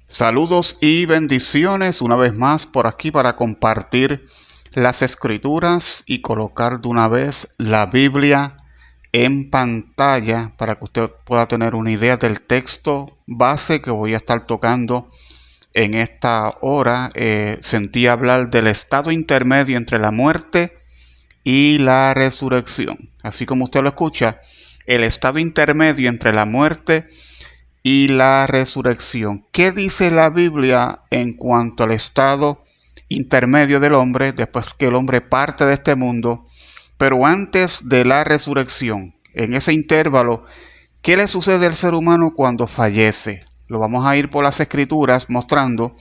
Saludos y bendiciones una vez más por aquí para compartir las escrituras y colocar de una vez la Biblia en pantalla para que usted pueda tener una idea del texto base que voy a estar tocando en esta hora. Sentí hablar del estado intermedio entre la muerte y la resurrección. Así como usted lo escucha, el estado intermedio entre la muerte y la resurrección. ¿Qué dice la Biblia en cuanto al estado intermedio del hombre después que el hombre parte de este mundo, pero antes de la resurrección? En ese intervalo, ¿qué le sucede al ser humano cuando fallece? Lo vamos a ir por las escrituras mostrando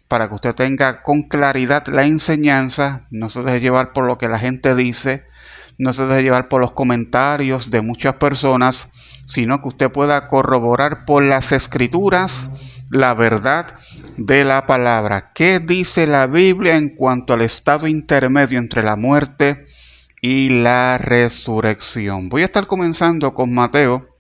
para que usted tenga con claridad la enseñanza, no se deje llevar por lo que la gente dice, no se deje llevar por los comentarios de muchas personas, sino que usted pueda corroborar por las escrituras la verdad de la palabra. ¿Qué dice la Biblia en cuanto al estado intermedio entre la muerte y la resurrección? Voy a estar comenzando con Mateo,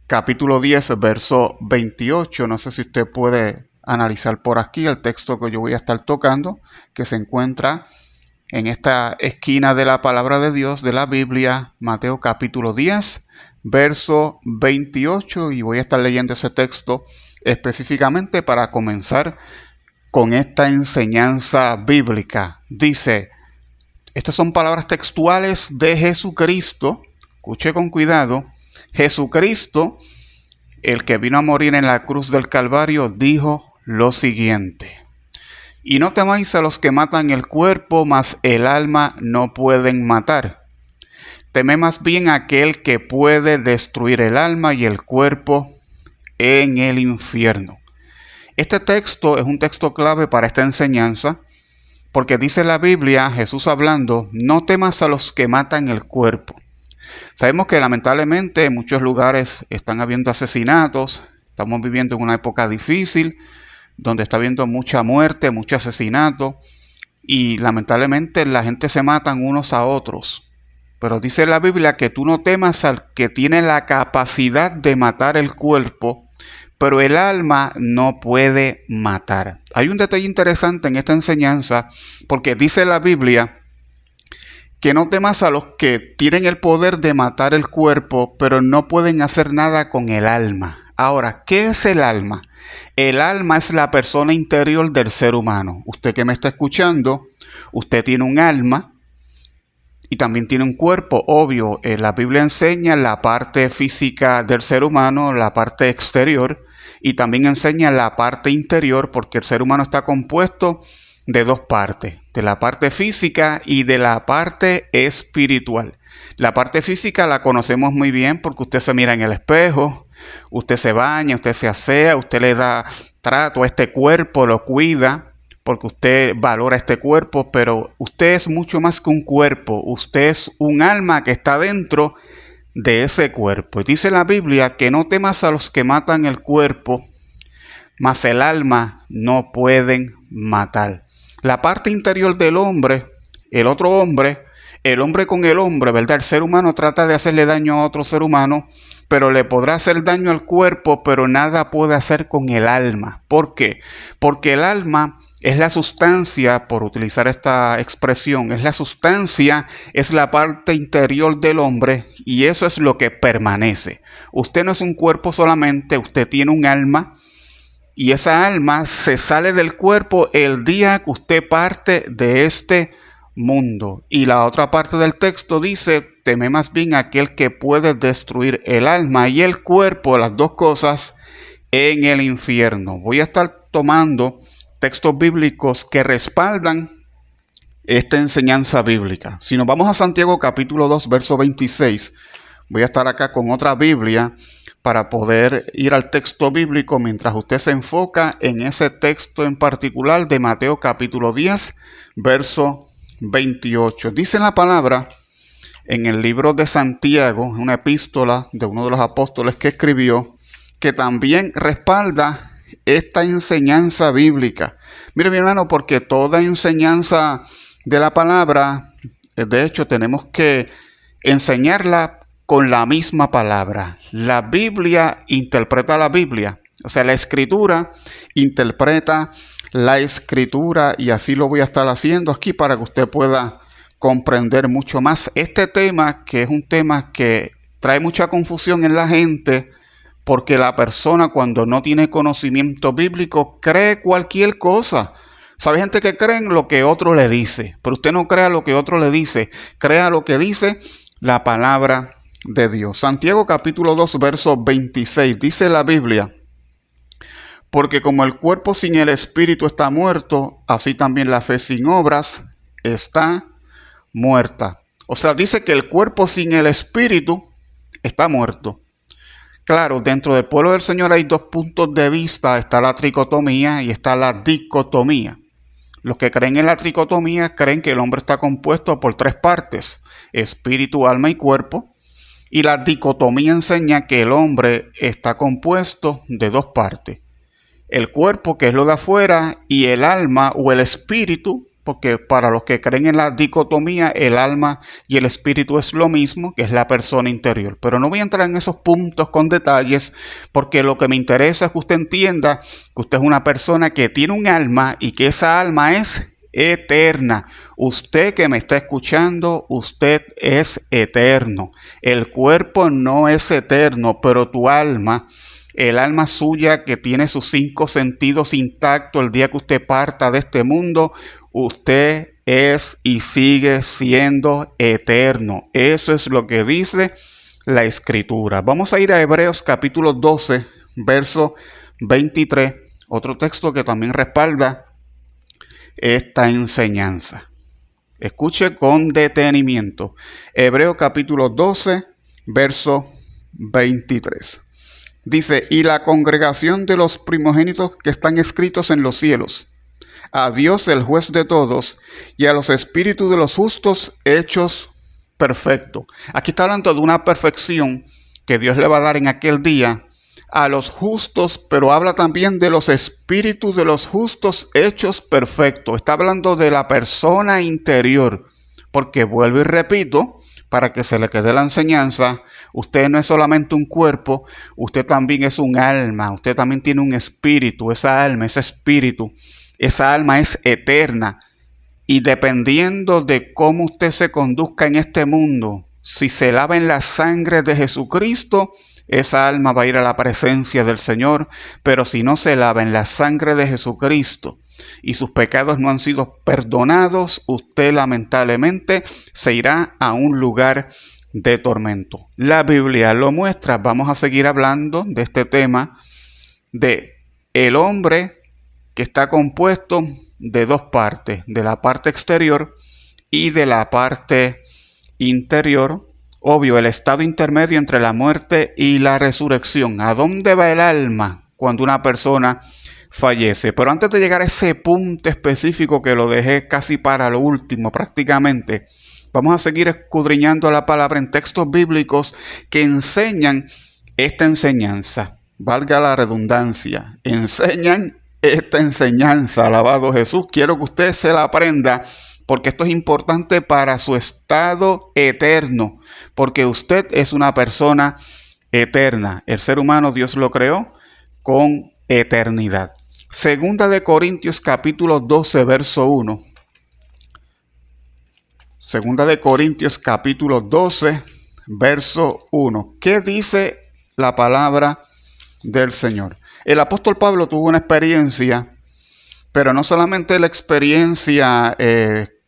capítulo 10, verso 28. No sé si usted puede analizar por aquí el texto que yo voy a estar tocando, que se encuentra en esta esquina de la palabra de Dios, de la Biblia, Mateo capítulo 10, verso 28, y voy a estar leyendo ese texto específicamente para comenzar con esta enseñanza bíblica. Dice, estas son palabras textuales de Jesucristo, escuche con cuidado, Jesucristo, el que vino a morir en la cruz del Calvario, dijo lo siguiente: y no temáis a los que matan el cuerpo, mas el alma no pueden matar. Temed más bien a aquel que puede destruir el alma y el cuerpo en el infierno. Este texto es un texto clave para esta enseñanza, porque dice la Biblia, Jesús hablando, no temas a los que matan el cuerpo. Sabemos que lamentablemente en muchos lugares están habiendo asesinatos, estamos viviendo en una época difícil, donde está habiendo mucha muerte, mucho asesinato, y lamentablemente la gente se matan unos a otros. Pero dice la Biblia que tú no temas al que tiene la capacidad de matar el cuerpo, pero el alma no puede matar. Hay un detalle interesante en esta enseñanza, porque dice la Biblia que no temas a los que tienen el poder de matar el cuerpo, pero no pueden hacer nada con el alma. Ahora, ¿qué es el alma? El alma es la persona interior del ser humano. Usted que me está escuchando, usted tiene un alma y también tiene un cuerpo. Obvio, la Biblia enseña la parte física del ser humano, la parte exterior, y también enseña la parte interior, porque el ser humano está compuesto de dos partes, de la parte física y de la parte espiritual. La parte física la conocemos muy bien porque usted se mira en el espejo, usted se baña, usted se asea, usted le da trato a este cuerpo, lo cuida, porque usted valora este cuerpo, pero usted es mucho más que un cuerpo, usted es un alma que está dentro de ese cuerpo. Y dice la Biblia que no temas a los que matan el cuerpo, mas el alma no pueden matar. La parte interior del hombre, el otro hombre, el hombre con el hombre, ¿verdad? El ser humano trata de hacerle daño a otro ser humano, pero le podrá hacer daño al cuerpo, pero nada puede hacer con el alma. ¿Por qué? Porque el alma es la sustancia, por utilizar esta expresión, es la sustancia, es la parte interior del hombre, y eso es lo que permanece. Usted no es un cuerpo solamente, usted tiene un alma, y esa alma se sale del cuerpo el día que usted parte de este mundo. Y la otra parte del texto dice, teme más bien a aquel que puede destruir el alma y el cuerpo, las dos cosas, en el infierno. Voy a estar tomando textos bíblicos que respaldan esta enseñanza bíblica. Si nos vamos a Santiago capítulo 2, verso 26, voy a estar acá con otra Biblia para poder ir al texto bíblico mientras usted se enfoca en ese texto en particular de Mateo capítulo 10, verso 28. Dice la palabra en el libro de Santiago, una epístola de uno de los apóstoles que escribió, que también respalda esta enseñanza bíblica. Mire, mi hermano, porque toda enseñanza de la palabra, de hecho, tenemos que enseñarla con la misma palabra. La Biblia interpreta la Biblia. O sea, la Escritura interpreta la Escritura y así lo voy a estar haciendo aquí para que usted pueda comprender mucho más este tema, que es un tema que trae mucha confusión en la gente, porque la persona cuando no tiene conocimiento bíblico cree cualquier cosa. ¿Sabe gente que cree en lo que otro le dice? Pero usted no crea lo que otro le dice, crea lo que dice la palabra de Dios. Santiago capítulo 2, verso 26, dice la Biblia: porque como el cuerpo sin el espíritu está muerto, así también la fe sin obras está muerta. O sea, dice que el cuerpo sin el espíritu está muerto. Claro, dentro del pueblo del Señor hay dos puntos de vista. Está la tricotomía y está la dicotomía. Los que creen en la tricotomía creen que el hombre está compuesto por tres partes: espíritu, alma y cuerpo. Y la dicotomía enseña que el hombre está compuesto de dos partes: el cuerpo, que es lo de afuera, y el alma o el espíritu, porque para los que creen en la dicotomía, el alma y el espíritu es lo mismo, que es la persona interior. Pero no voy a entrar en esos puntos con detalles, porque lo que me interesa es que usted entienda que usted es una persona que tiene un alma y que esa alma es eterna. Usted que me está escuchando, usted es eterno. El cuerpo no es eterno, pero tu alma, el alma suya que tiene sus 5 sentidos intactos el día que usted parta de este mundo, usted es y sigue siendo eterno. Eso es lo que dice la Escritura. Vamos a ir a Hebreos capítulo 12, verso 23, otro texto que también respalda esta enseñanza. Escuche con detenimiento. Hebreos capítulo 12, verso 23. Dice: y la congregación de los primogénitos que están escritos en los cielos, a Dios el juez de todos, y a los espíritus de los justos hechos perfectos. Aquí está hablando de una perfección que Dios le va a dar en aquel día a los justos, pero habla también de los espíritus de los justos hechos perfectos. Está hablando de la persona interior, porque vuelvo y repito, para que se le quede la enseñanza, usted no es solamente un cuerpo, usted también es un alma, usted también tiene un espíritu. Esa alma, ese espíritu, esa alma es eterna, y dependiendo de cómo usted se conduzca en este mundo, si se lava en la sangre de Jesucristo, esa alma va a ir a la presencia del Señor. Pero si no se lava en la sangre de Jesucristo y sus pecados no han sido perdonados, usted lamentablemente se irá a un lugar de tormento. La Biblia lo muestra. Vamos a seguir hablando de este tema de el hombre que está compuesto de dos partes, de la parte exterior y de la parte interior. Obvio, el estado intermedio entre la muerte y la resurrección. ¿A dónde va el alma cuando una persona fallece? Pero antes de llegar a ese punto específico, que lo dejé casi para lo último prácticamente, vamos a seguir escudriñando la palabra en textos bíblicos que enseñan esta enseñanza. Valga la redundancia, enseñan esta enseñanza. Alabado Jesús. Quiero que usted se la aprenda, porque esto es importante para su estado eterno, porque usted es una persona eterna. El ser humano Dios lo creó con eternidad. Segunda de Corintios capítulo 12, verso 1. Segunda de Corintios capítulo 12, verso 1. ¿Qué dice la palabra del Señor? El apóstol Pablo tuvo una experiencia, pero no solamente la experiencia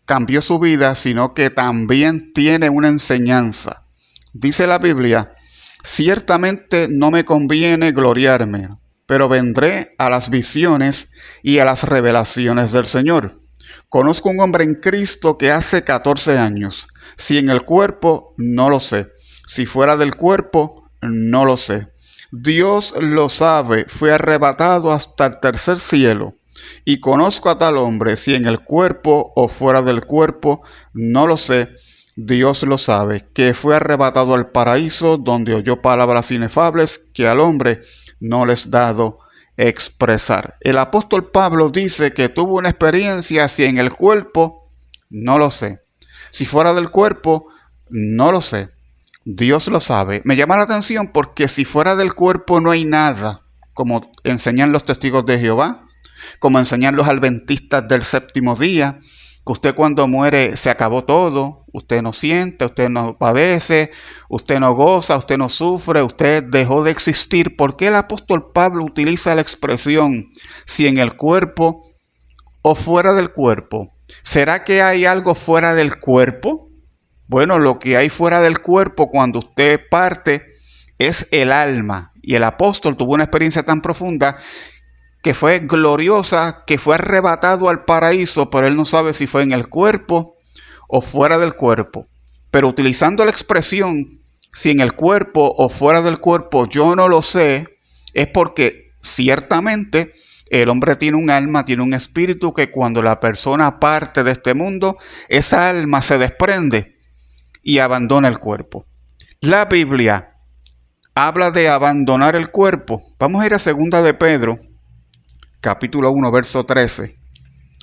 cambió su vida, sino que también tiene una enseñanza. Dice la Biblia: ciertamente no me conviene gloriarme, pero vendré a las visiones y a las revelaciones del Señor. Conozco un hombre en Cristo que hace 14 años, si en el cuerpo, no lo sé, si fuera del cuerpo, no lo sé. Dios lo sabe, fue arrebatado hasta el tercer cielo. Y conozco a tal hombre, si en el cuerpo o fuera del cuerpo, no lo sé, Dios lo sabe, que fue arrebatado al paraíso, donde oyó palabras inefables que al hombre no les dado expresar. El apóstol Pablo dice que tuvo una experiencia, si en el cuerpo, no lo sé, si fuera del cuerpo, no lo sé, Dios lo sabe. Me llama la atención porque si fuera del cuerpo no hay nada. como enseñan los testigos de Jehová, como enseñan los adventistas del séptimo día, que usted cuando muere se acabó todo, usted no siente, usted no padece, usted no goza, usted no sufre, usted dejó de existir. ¿Por qué el apóstol Pablo utiliza la expresión si en el cuerpo o fuera del cuerpo? ¿Será que hay algo fuera del cuerpo? Bueno, lo que hay fuera del cuerpo cuando usted parte es el alma. Y el apóstol tuvo una experiencia tan profunda que fue gloriosa, que fue arrebatado al paraíso, pero él no sabe si fue en el cuerpo o fuera del cuerpo. Pero utilizando la expresión, si en el cuerpo o fuera del cuerpo, yo no lo sé, es porque ciertamente el hombre tiene un alma, tiene un espíritu que cuando la persona parte de este mundo, esa alma se desprende y abandona el cuerpo. La Biblia habla de abandonar el cuerpo. Vamos a ir a 2 de Pedro, capítulo 1, verso 13.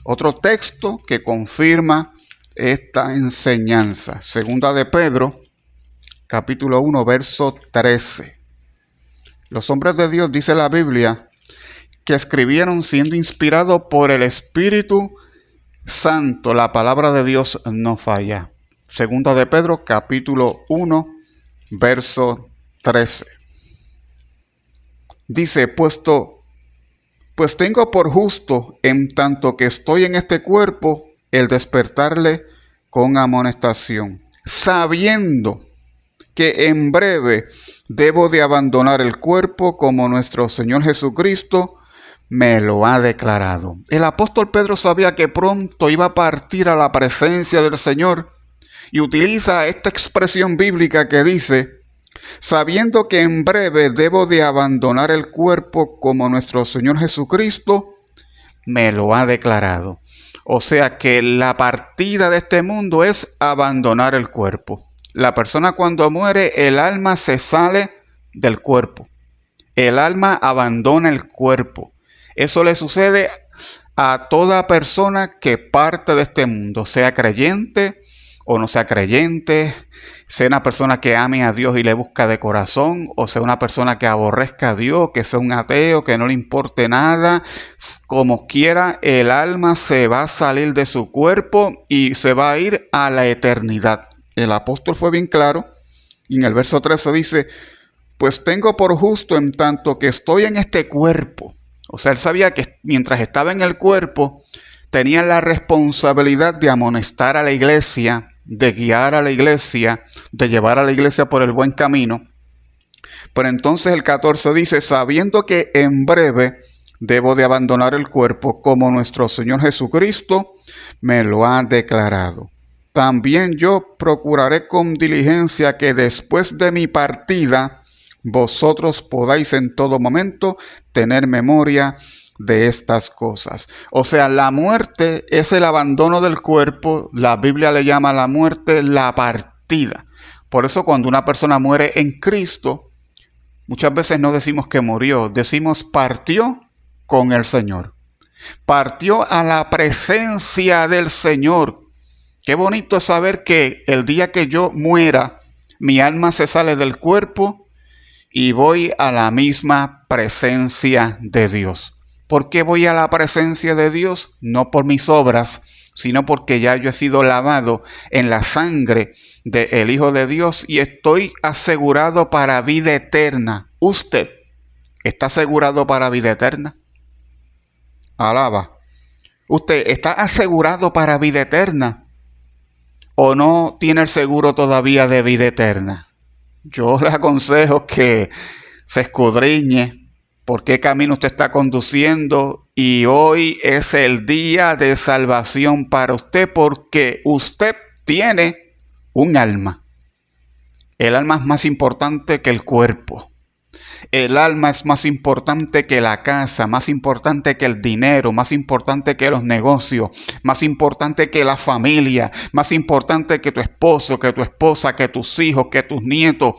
Otro texto que confirma esta enseñanza. 2 de Pedro, capítulo 1, verso 13. Los hombres de Dios, dice la Biblia, que escribieron siendo inspirados por el Espíritu Santo. La palabra de Dios no falla. 2 de Pedro, capítulo 1, verso 13. Dice, pues tengo por justo, en tanto que estoy en este cuerpo, el despertarle con amonestación, sabiendo que en breve debo de abandonar el cuerpo como nuestro Señor Jesucristo me lo ha declarado. El apóstol Pedro sabía que pronto iba a partir a la presencia del Señor y utiliza esta expresión bíblica que dice, sabiendo que en breve debo de abandonar el cuerpo como nuestro Señor Jesucristo me lo ha declarado. O sea que la partida de este mundo es abandonar el cuerpo. La persona cuando muere, el alma se sale del cuerpo. El alma abandona el cuerpo. Eso le sucede a toda persona que parte de este mundo, sea creyente o no sea creyente, sea una persona que ame a Dios y le busca de corazón, o sea una persona que aborrezca a Dios, que sea un ateo, que no le importe nada, como quiera, el alma se va a salir de su cuerpo y se va a ir a la eternidad. El apóstol fue bien claro, y en el verso 13 dice, pues tengo por justo en tanto que estoy en este cuerpo. O sea, él sabía que mientras estaba en el cuerpo, tenía la responsabilidad de amonestar a la iglesia, de guiar a la iglesia, de llevar a la iglesia por el buen camino. Pero entonces el 14 dice, sabiendo que en breve debo de abandonar el cuerpo como nuestro Señor Jesucristo me lo ha declarado. También yo procuraré con diligencia que después de mi partida vosotros podáis en todo momento tener memoria de estas cosas. O sea, la muerte es el abandono del cuerpo. La Biblia le llama a la muerte la partida. Por eso cuando una persona muere en Cristo, muchas veces no decimos que murió, decimos partió con el Señor. Partió a la presencia del Señor. Qué bonito es saber que el día que yo muera, mi alma se sale del cuerpo y voy a la misma presencia de Dios. ¿Por qué voy a la presencia de Dios? No por mis obras, sino porque ya yo he sido lavado en la sangre del Hijo de Dios y estoy asegurado para vida eterna. ¿Usted está asegurado para vida eterna? Alaba. ¿Usted está asegurado para vida eterna? ¿O no tiene el seguro todavía de vida eterna? Yo le aconsejo que se escudriñe por qué camino usted está conduciendo y hoy es el día de salvación para usted porque usted tiene un alma. El alma es más importante que el cuerpo. El alma es más importante que la casa, más importante que el dinero, más importante que los negocios, más importante que la familia, más importante que tu esposo, que tu esposa, que tus hijos, que tus nietos.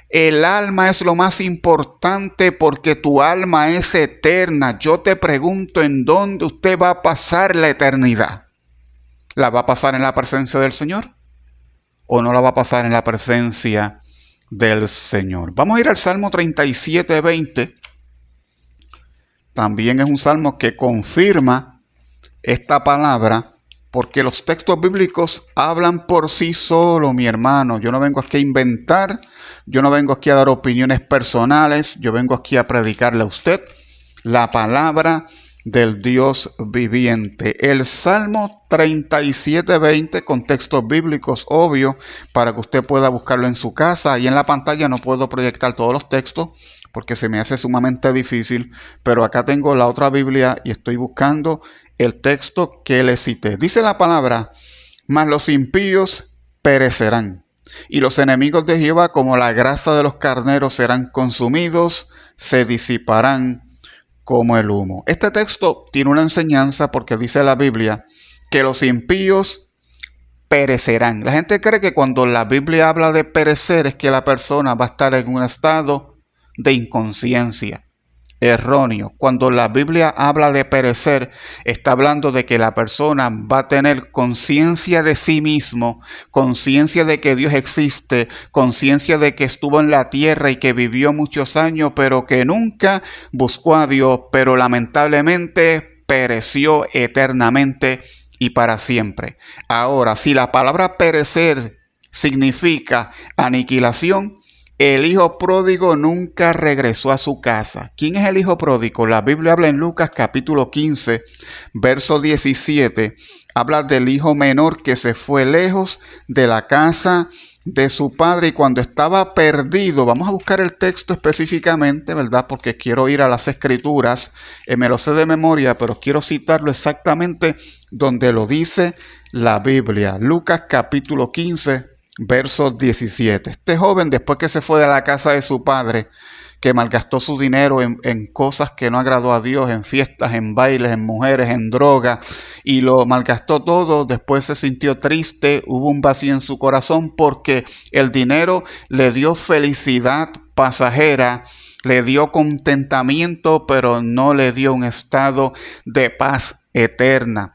El alma es lo más importante porque tu alma es eterna. Yo te pregunto en dónde usted va a pasar la eternidad. ¿La va a pasar en la presencia del Señor? ¿O no la va a pasar en la presencia del Señor? Vamos a ir al Salmo 37:20. también es un salmo que confirma esta palabra, porque los textos bíblicos hablan por sí solos, mi hermano. Yo no vengo aquí a inventar, yo no vengo aquí a dar opiniones personales, yo vengo aquí a predicarle a usted la palabra del Dios viviente. El Salmo 37:20, con textos bíblicos, obvio, para que usted pueda buscarlo en su casa. Ahí en la pantalla no puedo proyectar todos los textos porque se me hace sumamente difícil, pero acá tengo la otra Biblia y estoy buscando el texto que le cité. Dice la palabra: mas los impíos perecerán, y los enemigos de Jehová, como la grasa de los carneros, serán consumidos, se disiparán como el humo. Este texto tiene una enseñanza porque dice la Biblia que los impíos perecerán. La gente cree que cuando la Biblia habla de perecer es que la persona va a estar en un estado de inconsciencia. Erróneo. Cuando la Biblia habla de perecer, está hablando de que la persona va a tener conciencia de sí mismo, conciencia de que Dios existe, conciencia de que estuvo en la tierra y que vivió muchos años, pero que nunca buscó a Dios, pero lamentablemente pereció eternamente y para siempre. Ahora, si la palabra perecer significa aniquilación, el hijo pródigo nunca regresó a su casa. ¿Quién es el hijo pródigo? La Biblia habla en Lucas capítulo 15, verso 17. Habla del hijo menor que se fue lejos de la casa de su padre y cuando estaba perdido. Vamos a buscar el texto específicamente, ¿verdad? Porque quiero ir a las escrituras. Me lo sé de memoria, pero quiero citarlo exactamente donde lo dice la Biblia. Lucas capítulo 15, verso 17. Este joven, después que se fue de la casa de su padre, que malgastó su dinero en cosas que no agradó a Dios, en fiestas, en bailes, en mujeres, en droga, y lo malgastó todo, después se sintió triste, hubo un vacío en su corazón porque el dinero le dio felicidad pasajera, le dio contentamiento, pero no le dio un estado de paz eterna,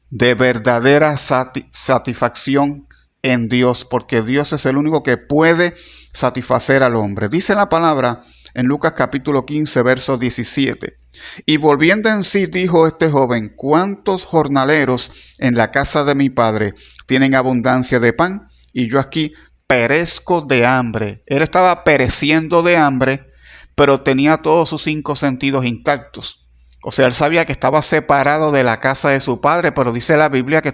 de verdadera satisfacción en Dios, porque Dios es el único que puede satisfacer al hombre. Dice la palabra en Lucas capítulo 15, verso 17. Y volviendo en sí, dijo este joven: ¿cuántos jornaleros en la casa de mi padre tienen abundancia de pan? Y yo aquí perezco de hambre. Él estaba pereciendo de hambre, pero tenía todos sus 5 sentidos intactos. O sea, él sabía que estaba separado de la casa de su padre, pero dice la Biblia que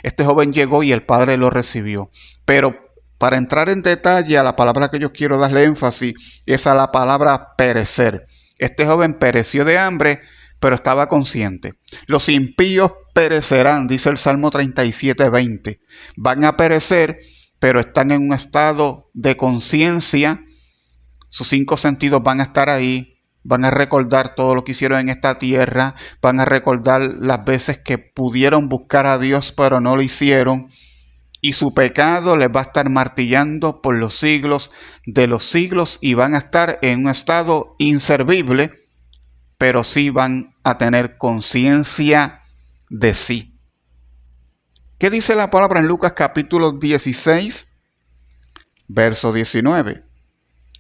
este joven llegó y el padre lo recibió. Pero para entrar en detalle a la palabra que yo quiero darle énfasis es a la palabra perecer. Este joven pereció de hambre, pero estaba consciente. Los impíos perecerán, dice el Salmo 37:20. Van a perecer, pero están en un estado de conciencia. Sus 5 sentidos van a estar ahí. Van a recordar todo lo que hicieron en esta tierra. Van a recordar las veces que pudieron buscar a Dios, pero no lo hicieron. Y su pecado les va a estar martillando por los siglos de los siglos. Y van a estar en un estado inservible, pero sí van a tener conciencia de sí. ¿Qué dice la palabra en Lucas capítulo 16, verso 19?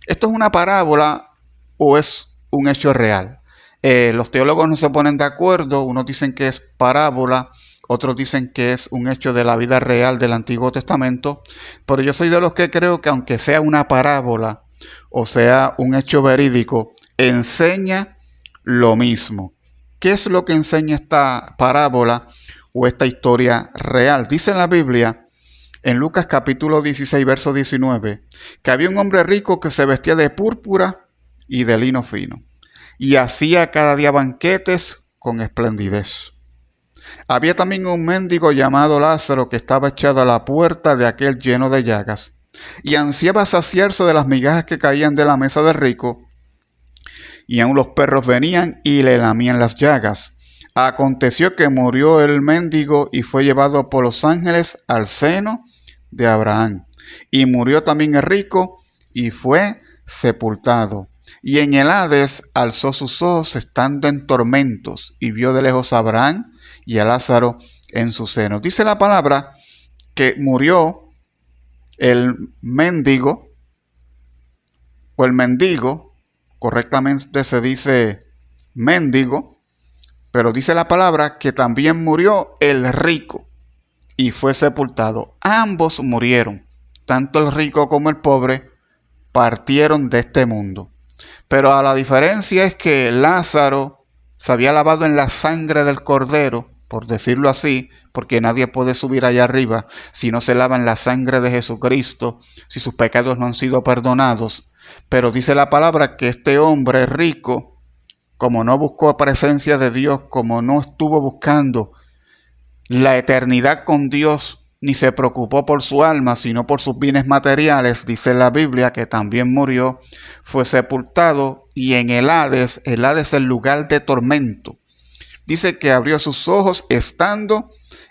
¿Esto es una parábola o es un hecho real? Los teólogos no se ponen de acuerdo. Unos dicen que es parábola, otros dicen que es un hecho de la vida real del Antiguo Testamento, pero yo soy de los que creo que aunque sea una parábola o sea un hecho verídico, enseña lo mismo. ¿Qué es lo que enseña esta parábola o esta historia real? Dice en la Biblia, en Lucas capítulo 16, verso 19, que había un hombre rico que se vestía de púrpura y de lino fino, y hacía cada día banquetes con esplendidez. Había también un mendigo llamado Lázaro que estaba echado a la puerta de aquel lleno de llagas, y ansiaba saciarse de las migajas que caían de la mesa del rico, y aun los perros venían y le lamían las llagas. Aconteció que murió el mendigo y fue llevado por los ángeles al seno de Abraham. Y murió también el rico y fue sepultado. Y en el Hades alzó sus ojos estando en tormentos y vio de lejos a Abraham y a Lázaro en su seno. Dice la palabra que murió el mendigo, correctamente se dice mendigo, pero dice la palabra que también murió el rico y fue sepultado. Ambos murieron, tanto el rico como el pobre partieron de este mundo. Pero a la diferencia es que Lázaro se había lavado en la sangre del Cordero, por decirlo así, porque nadie puede subir allá arriba si no se lava en la sangre de Jesucristo, si sus pecados no han sido perdonados. Pero dice la palabra que este hombre rico, como no buscó presencia de Dios, como no estuvo buscando la eternidad con Dios, ni se preocupó por su alma, sino por sus bienes materiales, dice la Biblia que también murió, fue sepultado y en el Hades es el lugar de tormento. Dice que abrió sus ojos estando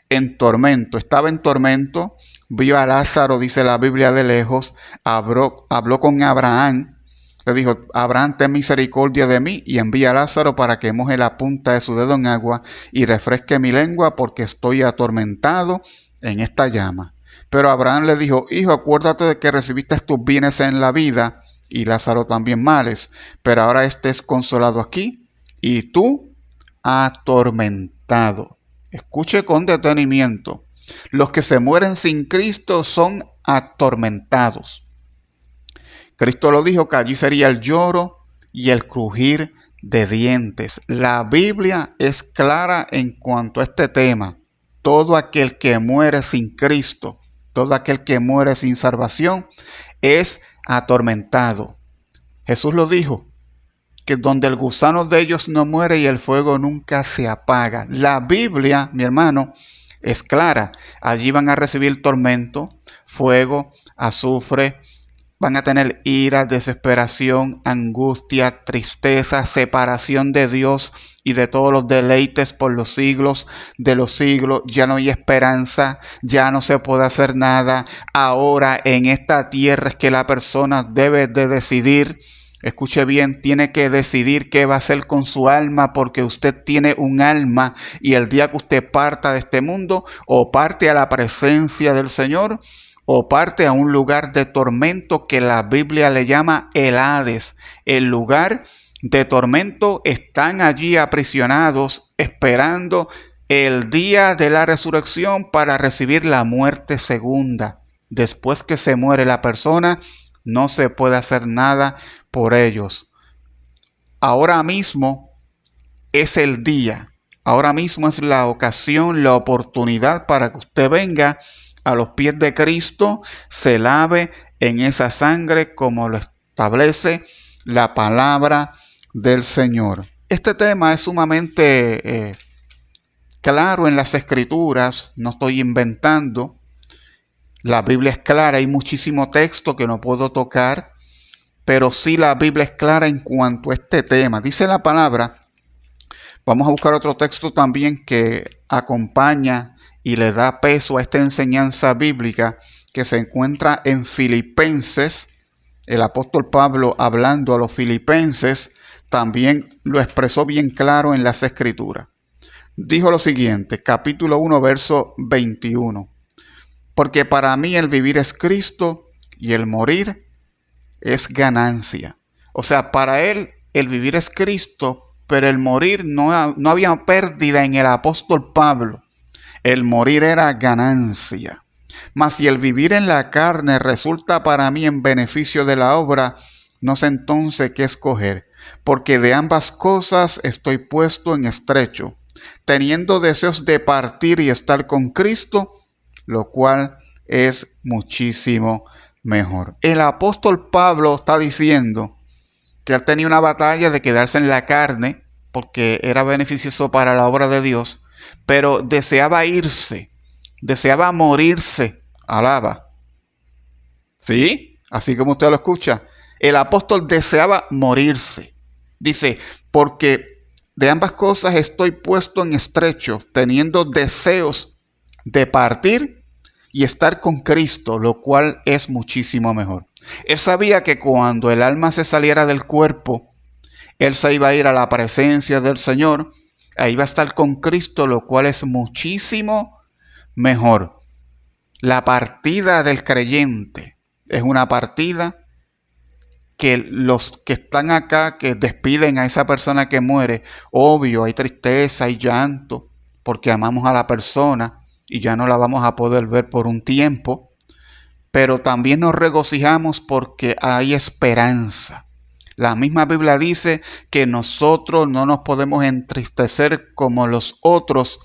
en tormento, estaba en tormento, vio a Lázaro, dice la Biblia de lejos, habló con Abraham, le dijo: Abraham, ten misericordia de mí y envía a Lázaro para que moje la punta de su dedo en agua y refresque mi lengua porque estoy atormentado en esta llama. Pero Abraham le dijo: hijo, acuérdate de que recibiste tus bienes en la vida y Lázaro también males, pero ahora estés consolado aquí y tú atormentado. Escuche con detenimiento. Los que se mueren sin Cristo son atormentados. Cristo lo dijo que allí sería el lloro y el crujir de dientes. La Biblia es clara en cuanto a este tema. Todo aquel que muere sin Cristo, todo aquel que muere sin salvación, es atormentado. Jesús lo dijo, que donde el gusano de ellos no muere y el fuego nunca se apaga. La Biblia, mi hermano, es clara. Allí van a recibir tormento, fuego, azufre, van a tener ira, desesperación, angustia, tristeza, separación de Dios y de todos los deleites por los siglos de los siglos. Ya no hay esperanza, ya no se puede hacer nada. Ahora en esta tierra es que la persona debe de decidir. Escuche bien, tiene que decidir qué va a hacer con su alma, porque usted tiene un alma y el día que usted parta de este mundo, o parte a la presencia del Señor, o parte a un lugar de tormento que la Biblia le llama el Hades. El lugar de tormento, están allí aprisionados esperando el día de la resurrección para recibir la muerte segunda. Después que se muere la persona, no se puede hacer nada por ellos. Ahora mismo es el día. Ahora mismo es la ocasión, la oportunidad para que usted venga a los pies de Cristo, se lave en esa sangre como lo establece la palabra del Señor. Este tema es sumamente claro en las Escrituras, no estoy inventando. La Biblia es clara, hay muchísimo texto que no puedo tocar, pero sí la Biblia es clara en cuanto a este tema. Dice la palabra, vamos a buscar otro texto también que acompaña y le da peso a esta enseñanza bíblica, que se encuentra en Filipenses. El apóstol Pablo, hablando a los filipenses, también lo expresó bien claro en las Escrituras. Dijo lo siguiente, capítulo 1, verso 21. Porque para mí el vivir es Cristo y el morir es ganancia. O sea, para él el vivir es Cristo, pero el morir no había pérdida en el apóstol Pablo. El morir era ganancia. Mas si el vivir en la carne resulta para mí en beneficio de la obra, no sé entonces qué escoger, porque de ambas cosas estoy puesto en estrecho, teniendo deseos de partir y estar con Cristo, lo cual es muchísimo mejor. El apóstol Pablo está diciendo que él tenía una batalla de quedarse en la carne, porque era beneficioso para la obra de Dios, pero deseaba irse, deseaba morirse. Alaba. ¿Sí? Así como usted lo escucha. El apóstol deseaba morirse. Dice, porque de ambas cosas estoy puesto en estrecho, teniendo deseos de partir y estar con Cristo, lo cual es muchísimo mejor. Él sabía que cuando el alma se saliera del cuerpo, él se iba a ir a la presencia del Señor, ahí va a estar con Cristo, lo cual es muchísimo mejor. La partida del creyente es una partida que los que están acá, que despiden a esa persona que muere, obvio, hay tristeza, hay llanto, porque amamos a la persona y ya no la vamos a poder ver por un tiempo, pero también nos regocijamos porque hay esperanza. La misma Biblia dice que nosotros no nos podemos entristecer como los otros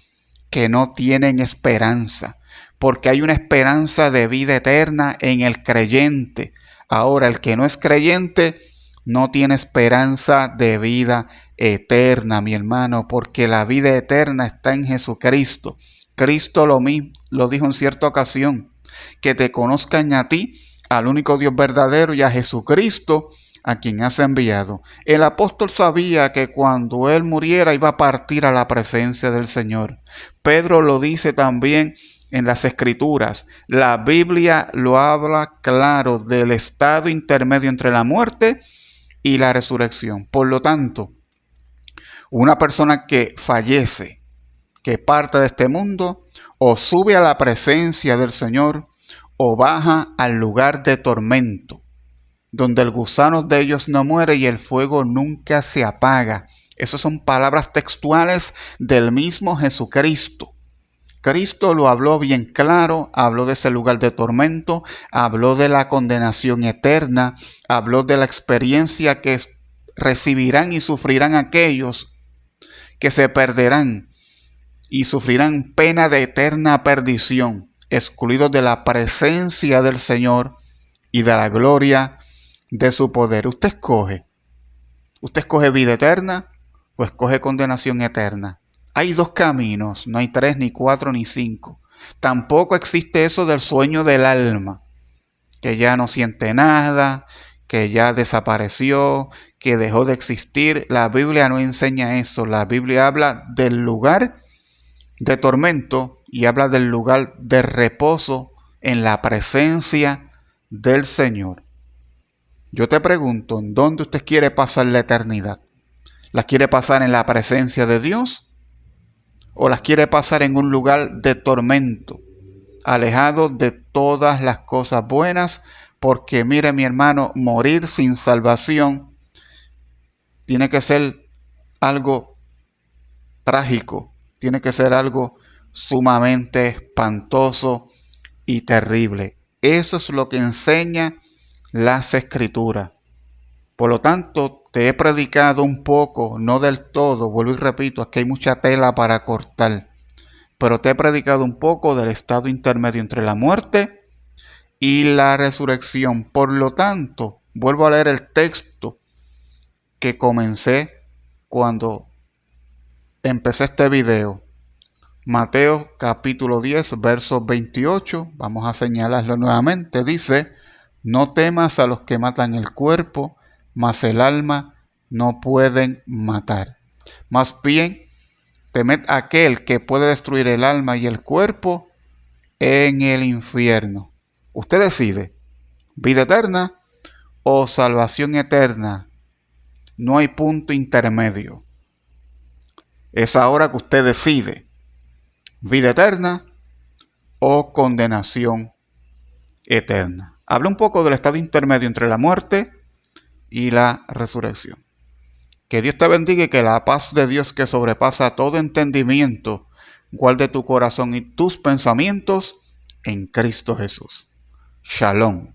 que no tienen esperanza, porque hay una esperanza de vida eterna en el creyente. Ahora, el que no es creyente no tiene esperanza de vida eterna, mi hermano, porque la vida eterna está en Jesucristo. Cristo lo dijo en cierta ocasión, que te conozcan a ti, al único Dios verdadero, y a Jesucristo, a quien has enviado. El apóstol sabía que cuando él muriera iba a partir a la presencia del Señor. Pedro lo dice también en las Escrituras. La Biblia lo habla claro del estado intermedio entre la muerte y la resurrección. Por lo tanto, una persona que fallece, que parte de este mundo, o sube a la presencia del Señor, o baja al lugar de tormento, donde el gusano de ellos no muere y el fuego nunca se apaga. Esas son palabras textuales del mismo Jesucristo. Cristo lo habló bien claro, habló de ese lugar de tormento, habló de la condenación eterna, habló de la experiencia que recibirán y sufrirán aquellos que se perderán y sufrirán pena de eterna perdición, excluidos de la presencia del Señor y de la gloria de su poder. Usted escoge vida eterna o escoge condenación eterna. Hay dos caminos, no hay 3, ni 4, ni 5. Tampoco existe eso del sueño del alma, que ya no siente nada, que ya desapareció, que dejó de existir. La Biblia no enseña eso. La Biblia habla del lugar de tormento y habla del lugar de reposo en la presencia del Señor. Yo te pregunto, ¿en dónde usted quiere pasar la eternidad? ¿La quiere pasar en la presencia de Dios? ¿O las quiere pasar en un lugar de tormento, alejado de todas las cosas buenas? Porque mire, mi hermano, morir sin salvación tiene que ser algo trágico, tiene que ser algo sumamente espantoso y terrible. Eso es lo que enseña las Escrituras. Por lo tanto, te he predicado un poco, no del todo, vuelvo y repito, aquí hay mucha tela para cortar, pero te he predicado un poco del estado intermedio entre la muerte y la resurrección. Por lo tanto, vuelvo a leer el texto que comencé cuando empecé este video. Mateo capítulo 10, verso 28, vamos a señalarlo nuevamente, dice: no temas a los que matan el cuerpo, mas el alma no pueden matar. Más bien, temed a aquel que puede destruir el alma y el cuerpo en el infierno. Usted decide, vida eterna o salvación eterna. No hay punto intermedio. Es ahora que usted decide, vida eterna o condenación eterna. Habla un poco del estado intermedio entre la muerte y la resurrección. Que Dios te bendiga y que la paz de Dios, que sobrepasa todo entendimiento, guarde tu corazón y tus pensamientos en Cristo Jesús. Shalom.